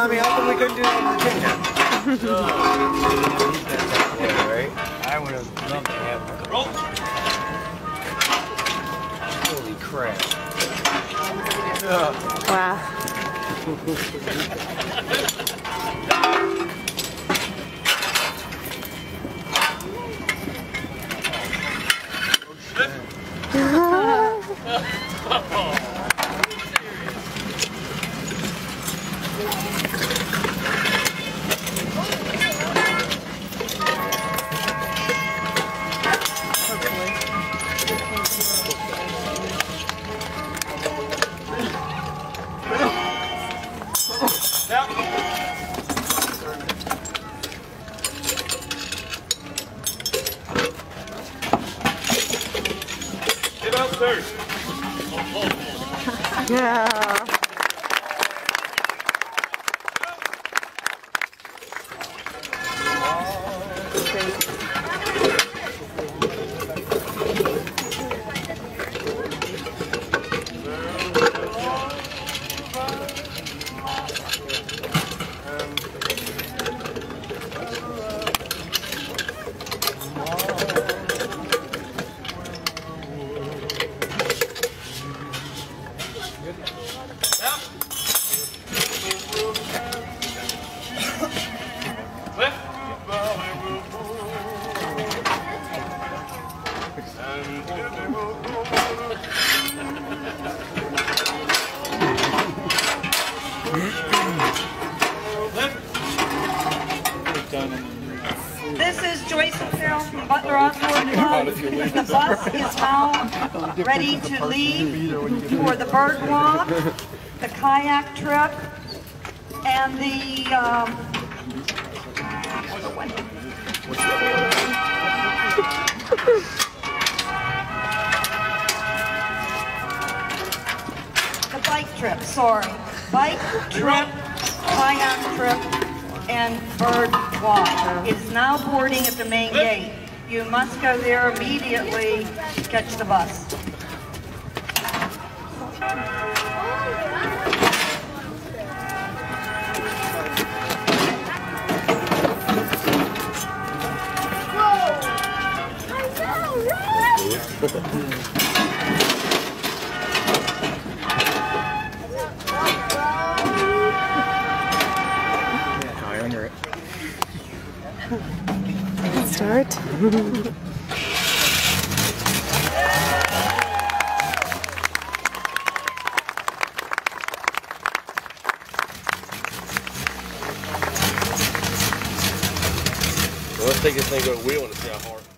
Tommy, how come we couldn't do that in Virginia? Right? I would have loved to have one. Holy crap. Wow. Yeah. This is Joyce and Carol from Butler Osborne Club. The bus is now ready to leave for the bird walk, the kayak trip, and the bike trip, sorry. Bike trip, kayak trip, and bird walk is now boarding at the main gate. You must go there immediately to catch the bus. Start. Well, let's take this thing to a wheel and see how hard.